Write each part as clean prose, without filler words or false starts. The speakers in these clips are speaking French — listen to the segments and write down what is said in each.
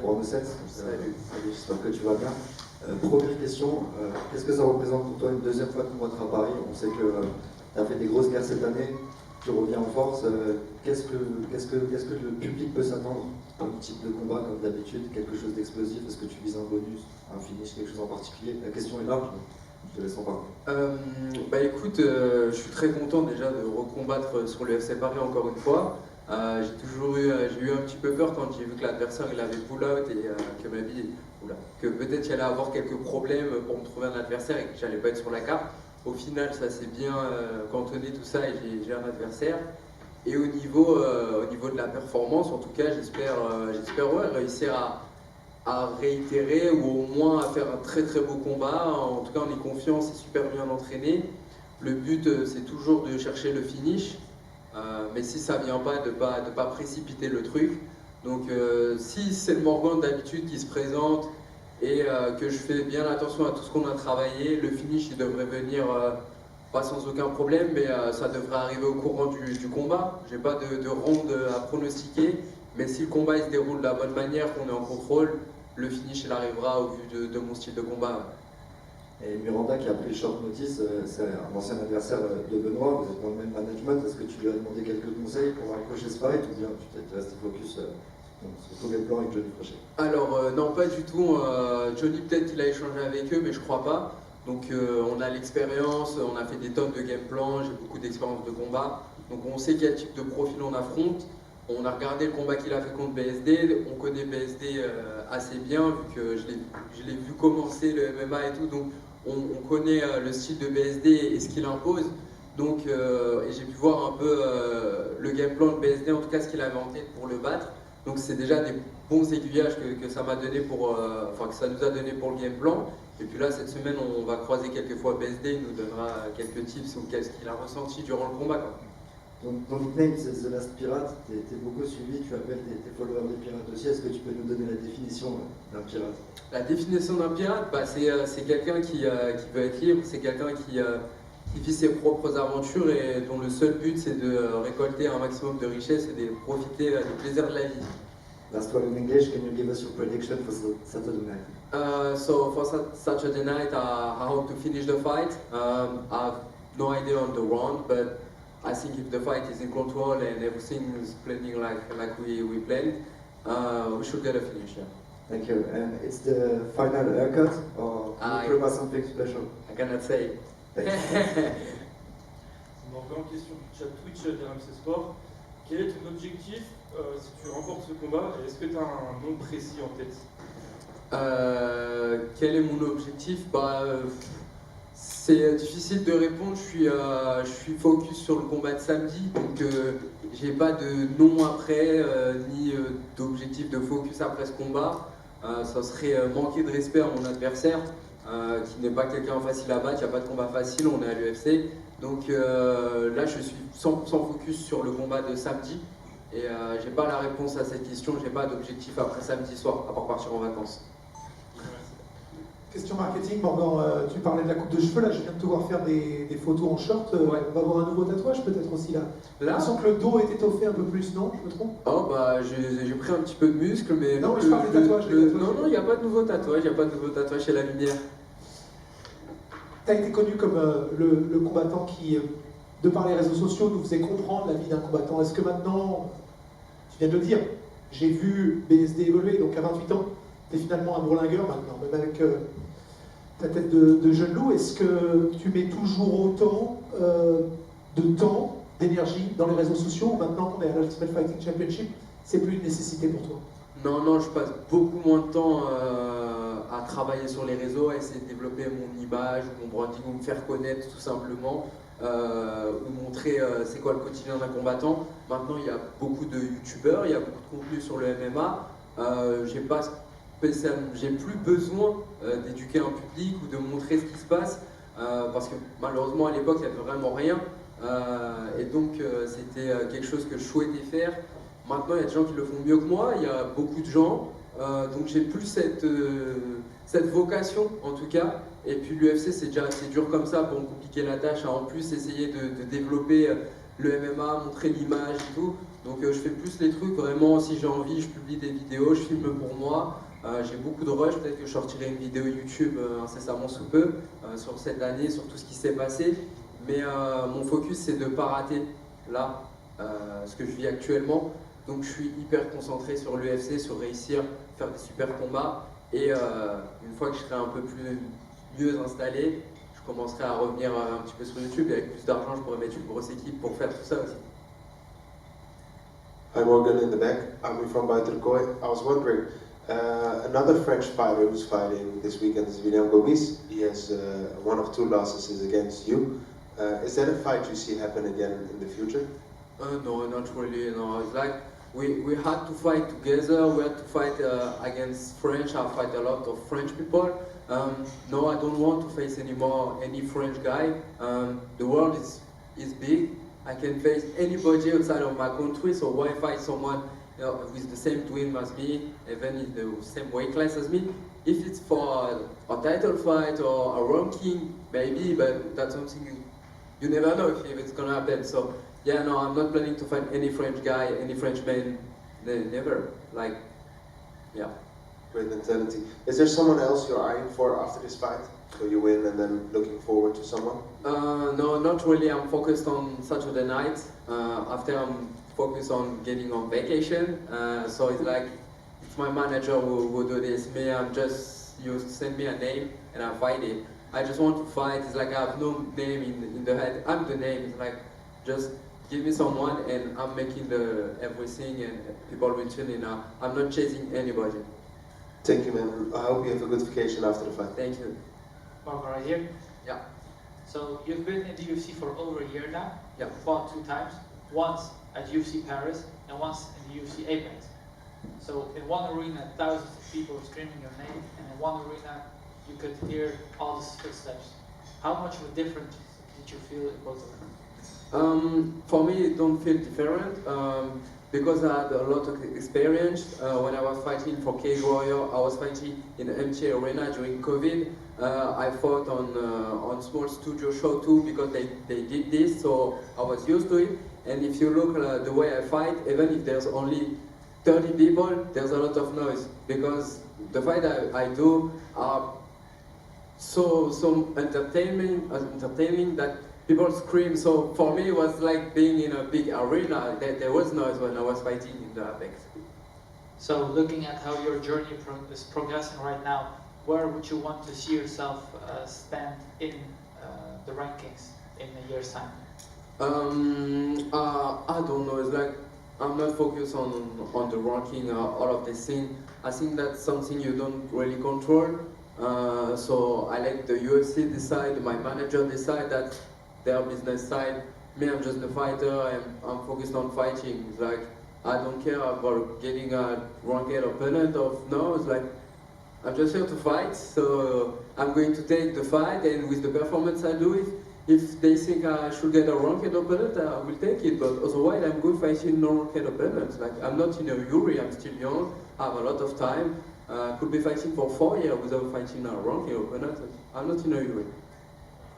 Borne 7. Salut, j'espère que tu vas bien. Première question, qu'est-ce que ça représente pour toi une deuxième fois de combattre à Paris? On sait que tu as fait des grosses guerres cette année, tu reviens en force. Qu'est-ce que le public peut s'attendre comme type de combat, comme d'habitude? Quelque chose d'explosif? Est-ce que tu vises un bonus, un finish, quelque chose en particulier? La question est large, je te laisse en parler. Bah écoute, je suis très content déjà de recombattre sur le FC Paris encore une fois. J'ai eu un petit peu peur quand j'ai vu que l'adversaire il avait pull out et que peut-être j'allais avoir quelques problèmes pour me trouver un adversaire et que j'allais pas être sur la carte. Au final, ça s'est bien cantonné tout ça et j'ai un adversaire. Et au niveau de la performance, en tout cas, j'espère réussir à réitérer ou au moins à faire un très très beau combat. En tout cas, on est confiant, c'est super bien entraîné. Le but, c'est toujours de chercher le finish. Mais si ça vient pas, de pas précipiter le truc. Donc si c'est le Morgan d'habitude qui se présente et que je fais bien attention à tout ce qu'on a travaillé, le finish il devrait venir pas sans aucun problème, mais ça devrait arriver au courant du combat. J'ai pas de ronde à pronostiquer, mais si le combat il se déroule de la bonne manière, qu'on est en contrôle, le finish il arrivera au vu de mon style de combat. Et Miranda qui a pris le short notice, c'est un ancien adversaire de Benoît, vous êtes dans le même management, est-ce que tu lui as demandé quelques conseils pour accrocher ce fight ou bien tu t'es resté focus sur ton game plan avec Johnny Crochet? Alors non, pas du tout, Johnny peut-être qu'il a échangé avec eux mais je crois pas. Donc on a l'expérience, on a fait des tonnes de game plan, j'ai beaucoup d'expérience de combat. Donc on sait quel type de profil on affronte. On a regardé le combat qu'il a fait contre BSD, on connaît BSD assez bien vu que je l'ai vu commencer le MMA et tout. Donc on connaît le style de BSD et ce qu'il impose. Donc, et j'ai pu voir un peu le game plan de BSD, en tout cas ce qu'il avait en tête pour le battre. Donc c'est déjà des bons aiguillages que ça m'a donné que ça nous a donné pour le game plan. Et puis là, cette semaine, on va croiser quelques fois BSD, il nous donnera quelques tips ou qu'est-ce qu'il a ressenti durant le combat, quoi. Donc ton nickname c'est The Last Pirate, tu es beaucoup suivi, tu appelles tes followers des pirates aussi. Est-ce que tu peux nous donner la définition d'un pirate? La définition d'un pirate, c'est quelqu'un qui veut être libre, c'est quelqu'un qui vit ses propres aventures et dont le seul but c'est de récolter un maximum de richesses et de profiter des plaisirs de la vie. Last one in English, can you give us your prediction for Saturday night? So for Saturday night, I hope to finish the fight. I have no idea on the round, but I think if the fight is in control and everything is playing like we planned, we should get a finish. Yeah. Thank you. And it's the final haircut, or you prepare something special? I cannot say. Morgan, question du chat Twitch d'RMC Sport. Quel est ton objectif si tu remportes ce combat et est-ce que tu as un nom précis en tête? Quel est mon objectif? C'est difficile de répondre, je suis focus sur le combat de samedi, donc j'ai pas de nom après, ni d'objectif de focus après ce combat. Ça serait manquer de respect à mon adversaire, qui n'est pas quelqu'un facile à battre, il n'y a pas de combat facile, on est à l'UFC. Donc là je suis 100% focus sur le combat de samedi, et j'ai pas la réponse à cette question, j'ai pas d'objectif après samedi soir, à part partir en vacances. Question marketing, Morgan, tu parlais de la coupe de cheveux, là je viens de te voir faire des photos en short, Ouais. On va avoir un nouveau tatouage peut-être aussi là. Là, Je sens que le dos est étoffé un peu plus, non? Je me trompe? j'ai pris un petit peu de muscle, mais Non, mais je parle des tatouages, non, il n'y a pas de nouveau tatouage, chez La Lumière. Tu as été connu comme le combattant qui, de par les réseaux sociaux, nous faisait comprendre la vie d'un combattant. Est-ce que maintenant, tu viens de le dire, j'ai vu BSD évoluer, donc à 28 ans, tu es finalement un bourlingueur maintenant, même avec ta tête de jeune loup. Est-ce que tu mets toujours autant de temps, d'énergie dans les réseaux sociaux, ou maintenant qu'on est à l'Ultimate Fighting Championship, c'est plus une nécessité pour toi? Non, je passe beaucoup moins de temps à travailler sur les réseaux, à essayer de développer mon image, mon branding, ou me faire connaître tout simplement, ou montrer c'est quoi le quotidien d'un combattant. Maintenant, il y a beaucoup de youtubeurs, il y a beaucoup de contenu sur le MMA. J'ai plus besoin d'éduquer un public ou de montrer ce qui se passe, parce que malheureusement à l'époque il n'y avait vraiment rien, et donc c'était quelque chose que je souhaitais faire. Maintenant il y a des gens qui le font mieux que moi, il y a beaucoup de gens, donc j'ai plus cette vocation en tout cas. Et puis l'UFC c'est déjà assez dur comme ça pour me compliquer la tâche à en plus essayer de développer le MMA, montrer l'image et tout. Donc je fais plus les trucs vraiment, si j'ai envie, je publie des vidéos, je filme pour moi. J'ai beaucoup de rush, peut-être que je sortirai une vidéo YouTube incessamment sous peu sur cette année, sur tout ce qui s'est passé. Mais mon focus, c'est de ne pas rater là ce que je vis actuellement. Donc je suis hyper concentré sur l'UFC, sur réussir, faire des super combats. Et une fois que je serai un peu mieux installé, je commencerai à revenir un petit peu sur YouTube. Et avec plus d'argent, je pourrais mettre une grosse équipe pour faire tout ça aussi. Hi Morgan in the back, I'm from Buitenkooi. I was wondering, another French fighter who's fighting this weekend is William Gomis. He has one of two losses is against you. Is that a fight you see happen again in the future? No, not really. No, it's like we had to fight together. We had to fight against French. I fight a lot of French people. No, I don't want to face anymore any French guy. The world is big. I can face anybody outside of my country. So why fight someone with the same twin as me, even in the same weight class as me? If it's for a title fight or a ranking, maybe, but that's something you never know if it's gonna happen. So yeah, no, I'm not planning to fight any French guy, any French man, never. Like, yeah. Great mentality. Is there someone else you're eyeing for after this fight? So you win and then looking forward to someone? No, not really. I'm focused on Saturday night. After I'm focused on getting on vacation. So it's like, it's my manager who do this. Me, I'm just, you send me a name and I fight it. I just want to fight. It's like I have no name in the head. I'm the name. It's like, just give me someone and I'm making everything and people will tune in. I'm not chasing anybody. Thank you, man. I hope you have a good vacation after the fight. Thank you. Marco, right here. Yeah. So you've been in the UFC for over a year now. Yeah. You fought 2 times. Once at UFC Paris and once in the UFC Apex. So in one arena, thousands of people were screaming your name, and in one arena, you could hear all the footsteps. How much of a difference did you feel in both of them? For me, it don't feel different because I had a lot of experience. When I was fighting for Cage Warrior, I was fighting in the MTA Arena during COVID. I fought on small studio show too because they did this, so I was used to it. And if you look at the way I fight, even if there's only 30 people, there's a lot of noise because the fight I do are so entertaining that people scream. So for me, it was like being in a big arena. There was noise when I was fighting in the Apex. So looking at how your journey is progressing right now, where would you want to see yourself stand in the rankings in a year's time? I don't know. It's like I'm not focused on the ranking, all of this thing. I think that's something you don't really control. So I let the UFC decide, my manager decide, that's their business side. Me, I'm just a fighter, and I'm focused on fighting. It's like I don't care about getting a ranked opponent or no. It's like I'm just here to fight. So I'm going to take the fight, and with the performance I do it. If they think I should get a ranked opponent, I will take it, but otherwise I'm good fighting non-ranked opponents. Like, I'm not in a hurry, I'm still young, I have a lot of time. Could be fighting for 4 years without fighting a ranked opponent. I'm not in a hurry.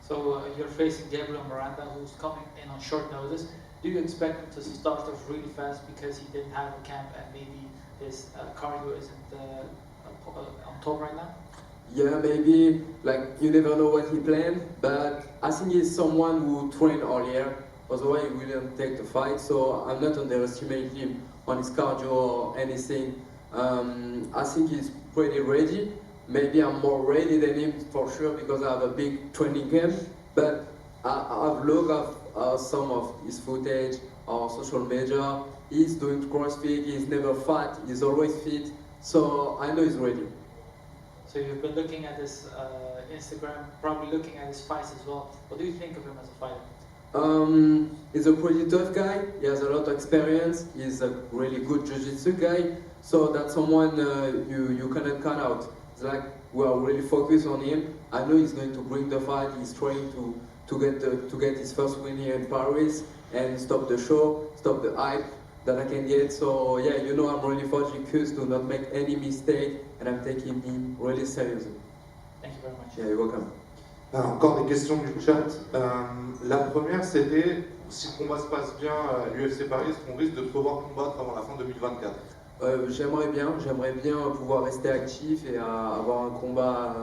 So you're facing Gabriel Miranda, who's coming in on short notice. Do you expect him to start off really fast because he didn't have a camp and maybe his cardio isn't on top right now? Yeah, maybe, like, you never know what he planned, but I think he's someone who trained all year, otherwise he wouldn't take the fight, so I'm not underestimating him on his cardio or anything. I think he's pretty ready. Maybe I'm more ready than him for sure because I have a big training camp, but I've looked at some of his footage or social media. He's doing CrossFit, he's never fat, he's always fit, so I know he's ready. So you've been looking at his Instagram, probably looking at his fights as well. What do you think of him as a fighter? He's a pretty tough guy, he has a lot of experience, he's a really good jiu-jitsu guy, so that's someone you cannot cut out. It's like we are really focused on him. I know he's going to bring the fight, he's trying to get his first win here in Paris and stop the show, stop the hype that I can get. So yeah, you know I'm really focused to not make any mistake and I'm taking him really seriously. Thank you very much. Yeah, you're welcome. Encore des questions du chat. La première, c'était, si le combat se passe bien à l'UFC Paris, est-ce qu'on risque de te revoir combattre avant la fin 2024? J'aimerais bien pouvoir rester actif et avoir un combat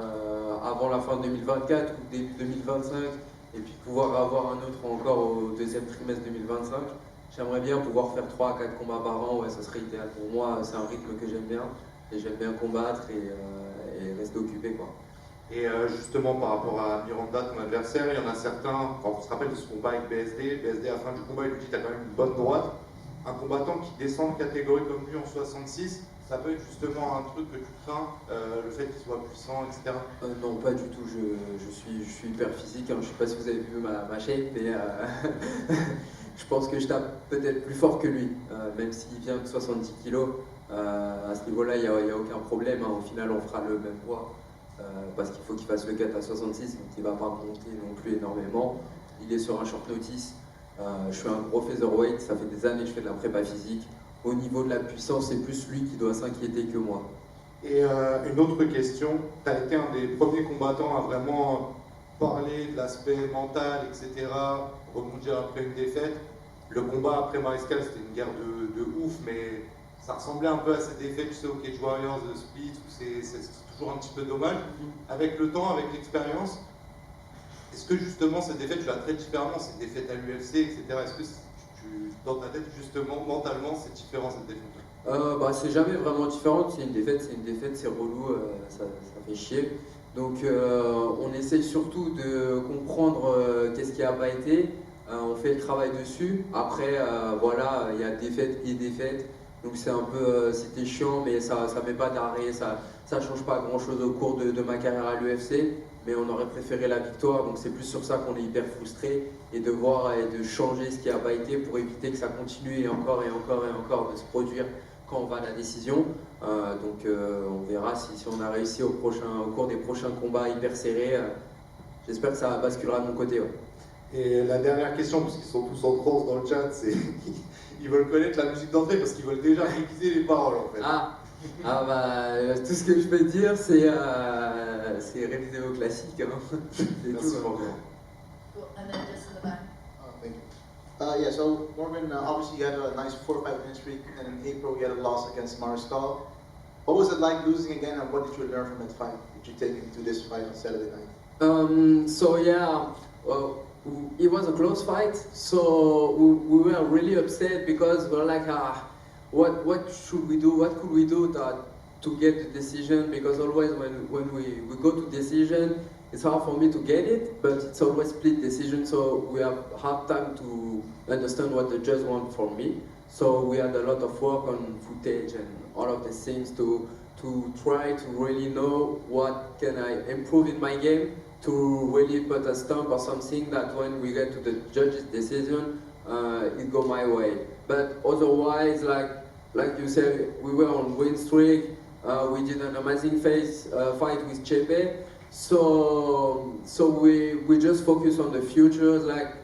avant la fin 2024 ou début 2025 et puis pouvoir avoir un autre encore au deuxième trimestre 2025. J'aimerais bien pouvoir faire 3 à 4 combats par an, ouais, ça serait idéal pour moi, c'est un rythme que j'aime bien et j'aime bien combattre et rester occupé, quoi. Et justement par rapport à Miranda, ton adversaire, il y en a certains, quand on se rappelle de ce combat avec BSD à la fin du combat il lui dit t'as quand même une bonne droite. Un combattant qui descend de catégorie comme lui en 66, ça peut être justement un truc que tu crains, le fait qu'il soit puissant, etc. Non, pas du tout, je suis hyper physique, hein. Je sais pas si vous avez vu ma shape, mais je pense que je tape peut-être plus fort que lui, même s'il vient de 70 kg. À ce niveau-là, il n'y a aucun problème, hein. Au final, on fera le même poids, parce qu'il faut qu'il fasse le cut à 66, donc il ne va pas monter non plus énormément. Il est sur un short notice. Je suis un gros featherweight, ça fait des années que je fais de la prépa physique. Au niveau de la puissance, c'est plus lui qui doit s'inquiéter que moi. Et une autre question, tu as été un des premiers combattants à vraiment parler de l'aspect mental, etc., rebondir après une défaite. Le combat après Mariscal, c'était une guerre de ouf, mais ça ressemblait un peu à cette défaite, tu sais, au Cage Warriors, de Split, où c'est toujours un petit peu dommage. Avec le temps, avec l'expérience, est-ce que justement cette défaite, tu la traites différemment, cette défaite à l'UFC, etc. Est-ce que dans ta tête, justement, mentalement, c'est différent cette défaite? C'est jamais vraiment différent, c'est une défaite, c'est relou, ça fait chier. Donc on essaye surtout de comprendre qu'est-ce qui n'a pas été, on fait le travail dessus. Après, voilà, il y a défaite et défaite. Donc c'est un peu, c'était chiant, mais ça met pas d'arrêt, ça change pas grand chose au cours de ma carrière à l'UFC, mais on aurait préféré la victoire, donc c'est plus sur ça qu'on est hyper frustré, et de voir et de changer ce qui n'a pas été pour éviter que ça continue et encore de se produire quand on va à la décision. On verra si on a réussi au cours des prochains combats hyper serrés. J'espère que ça basculera de mon côté. Ouais. Et la dernière question, parce qu'ils sont tous en transe dans le chat, c'est ils veulent connaître la musique d'entrée parce qu'ils veulent déjà réviser les paroles en fait. Tout ce que je peux dire, c'est réviser vos classiques. Hein. Merci beaucoup. And then just in the back. Thank you. Yeah, so Morgan, obviously you had a nice 4-5 win streak, and in April you had a loss against Mariscal. What was it like losing again, and what did you learn from that fight? Did you take into this fight on Saturday night? It was a close fight, so we were really upset because we were like, what should we do? What could we do to get the decision? Because always when we go to decision, it's hard for me to get it, but it's always split decision, so we have hard time to understand what the judge want from me. So we had a lot of work on footage and all of these things to try to really know what can I improve in my game, to really put a stamp or something that when we get to the judge's decision, it go my way. But otherwise, like you said, we were on win streak. We did an amazing fight with Chepe. So we just focus on the future. Like,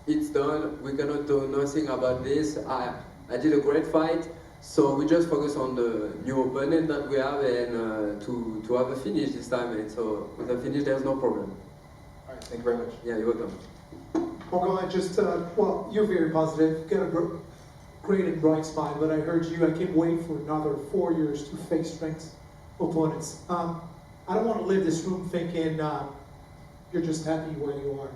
it's done. We cannot do nothing about this. I did a great fight. So we just focus on the new opponent that we have and to have a finish this time. And so with a finish, there's no problem. All right, thank you very much. Yeah, you're welcome. Morgan, you're very positive. You've got a great and bright smile, but I heard you, I can't wait for another 4 years to face strength opponents. I don't want to leave this room thinking you're just happy where you are.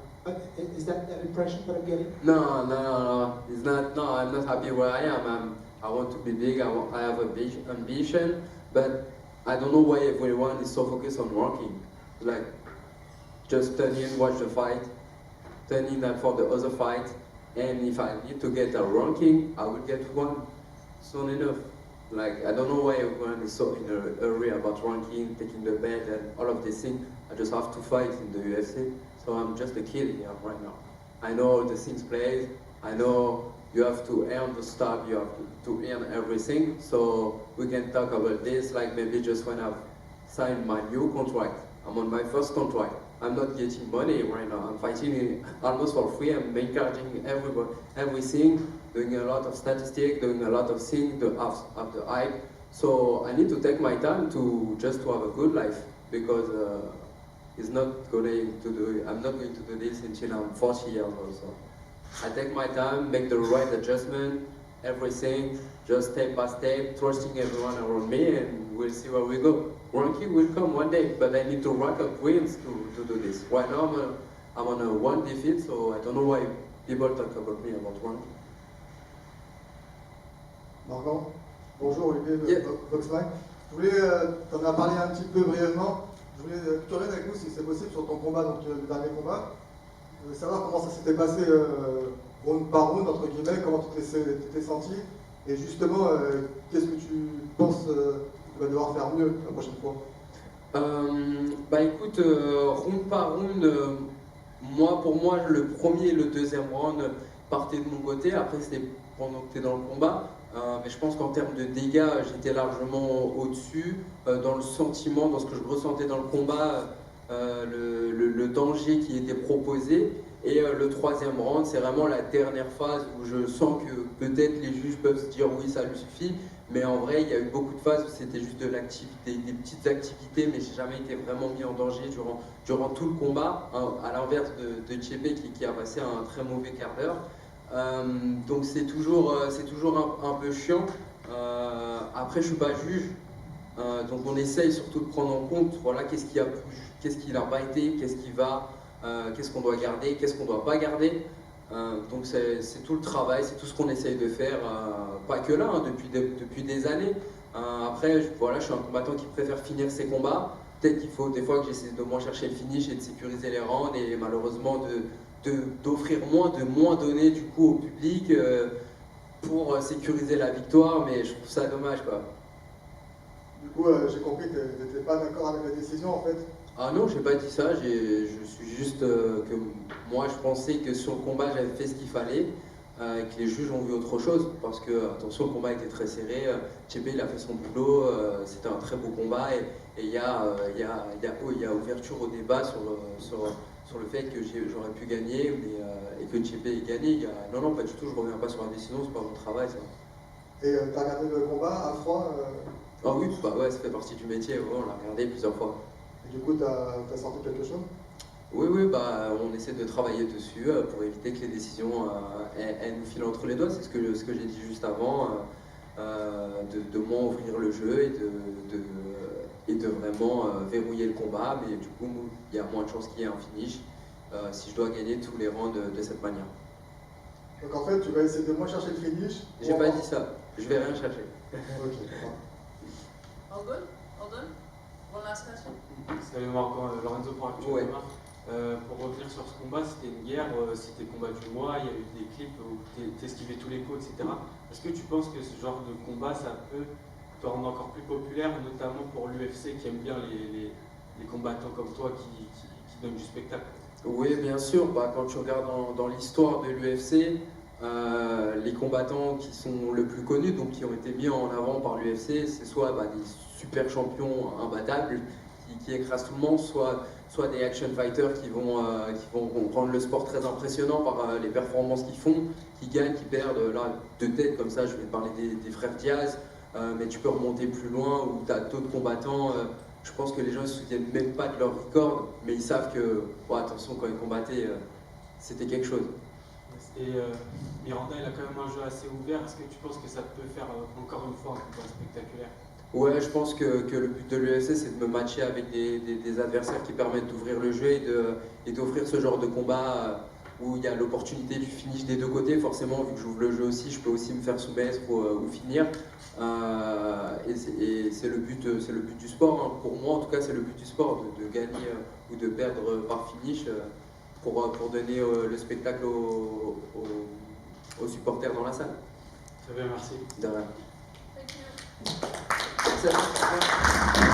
Is that impression that I'm getting? No. It's not. No, I'm not happy where I am. I want to be big. I have a big ambition, but I don't know why everyone is so focused on working. Like, just turn in, watch the fight, turn in for the other fight, and if I need to get a ranking, I will get one soon enough. Like, I don't know why everyone is so in a hurry about ranking, taking the belt, and all of these things. I just have to fight in the UFC, so I'm just a kid here right now. I know the things play. I know you have to earn the stuff, you have to earn everything. So we can talk about this, like maybe just when I've signed my new contract. I'm on my first contract. I'm not getting money right now. I'm fighting almost for free. I'm encouraging everything, doing a lot of statistics, doing a lot of things to have the hype. So I need to take my time to have a good life, because I'm not going to do this until I'm 40 years old. So I take my time, make the right adjustment, everything, just step by step, trusting everyone around me, and we'll see where we go. Ranking will come one day, but I need to rack up wins to do this. Right now I'm on a 1 defeat, so I don't know why people talk about me about ranking. Morgan, bonjour Olivier de Yeah. Voxline. Je voulais, tu en as parlé un petit peu brièvement, je voulais que tu reviennes avec nous si c'est possible sur ton combat, donc le dernier combat. Je voulais savoir comment ça s'était passé round par round, entre guillemets, comment tu t'es senti, et justement, qu'est-ce que tu penses que tu vas devoir faire mieux la prochaine fois? Bah écoute, round par round, pour moi, le premier et le deuxième round partaient de mon côté. Après, c'était pendant que tu es dans le combat. Mais je pense qu'en termes de dégâts, j'étais largement au-dessus. Dans le sentiment, dans ce que je ressentais dans le combat, le danger qui était proposé. Et le troisième round, c'est vraiment la dernière phase où je sens que peut-être les juges peuvent se dire oui, ça lui suffit. Mais en vrai, il y a eu beaucoup de phases où c'était juste de l'activité, des petites activités, mais j'ai jamais été vraiment mis en danger durant tout le combat, hein, à l'inverse de Tchépé qui a passé un très mauvais quart d'heure. Donc c'est toujours un peu chiant. Après, je suis pas juge, donc on essaye surtout de prendre en compte, voilà, qu'est-ce qui n'a pas été, qu'est-ce qu'on doit garder, qu'est-ce qu'on doit pas garder. Donc c'est tout le travail, c'est tout ce qu'on essaye de faire, pas que là, hein, depuis des années. Après, voilà, je suis un combattant qui préfère finir ses combats. Peut-être qu'il faut des fois que j'essaie de moins chercher le finish et de sécuriser les rounds, et malheureusement d'offrir moins donner du coup au public pour sécuriser la victoire, mais je trouve ça dommage, quoi. Du coup, j'ai compris que tu n'étais pas d'accord avec la décision en fait. Ah non, j'ai pas dit ça, je suis juste que moi je pensais que sur le combat j'avais fait ce qu'il fallait, et que les juges ont vu autre chose, parce que attention, le combat était très serré, Tchépé il a fait son boulot, c'était un très beau combat, et il y a ouverture au débat sur le fait que j'aurais pu gagner, et que Tchépé ait gagné. Non, pas du tout, je reviens pas sur la décision, c'est pas mon travail ça. Et tu as regardé le combat à froid Ah oui, bah ouais, ça fait partie du métier, ouais, on l'a regardé plusieurs fois. et du coup, tu as senti quelque chose? Oui, bah, on essaie de travailler dessus pour éviter que les décisions elles nous filent entre les doigts. C'est ce que j'ai dit juste avant, de moins ouvrir le jeu et de vraiment verrouiller le combat. Mais du coup, il y a moins de chances qu'il y ait un finish si je dois gagner tous les rounds de cette manière. Donc en fait, tu vas essayer de moins chercher le finish. J'ai pas dit ça, je vais rien chercher. Ok. All good? All done? One last question? Salut Marc, Lorenzo pour Actu Ouais. Demain. Pour revenir sur ce combat, c'était une guerre, c'était combat du mois, il y a eu des clips où t'esquivais tous les coups, etc. Est-ce que tu penses que ce genre de combat, ça peut te rendre encore plus populaire, notamment pour l'UFC qui aime bien les combattants comme toi qui donnent du spectacle? Oui, bien sûr. Bah, quand tu regardes dans l'histoire de l'UFC, les combattants qui sont le plus connus, donc qui ont été mis en avant par l'UFC, c'est soit des super champions imbattables qui écrasent tout le monde, soit des action fighters qui vont rendre le sport très impressionnant par les performances qu'ils font, qui gagnent, qui perdent. Là, de tête, comme ça, je vais te parler des frères Diaz, mais tu peux remonter plus loin où tu as d'autres combattants. Je pense que les gens ne se souviennent même pas de leur record, mais ils savent que, attention, quand ils combattaient, c'était quelque chose. Et Miranda, il a quand même un jeu assez ouvert. Est-ce que tu penses que ça peut faire encore une fois un combat spectaculaire? Ouais, je pense que le but de l'UFC, c'est de me matcher avec des adversaires qui permettent d'ouvrir le jeu et d'offrir ce genre de combat où il y a l'opportunité du finish des deux côtés. Forcément, vu que j'ouvre le jeu aussi, je peux aussi me faire soumettre ou finir. Et c'est le but du sport, hein. Pour moi, en tout cas, c'est le but du sport, de gagner ou de perdre par finish pour donner le spectacle aux supporters dans la salle. Très bien, merci. De rien. Thank you. Merci à tous.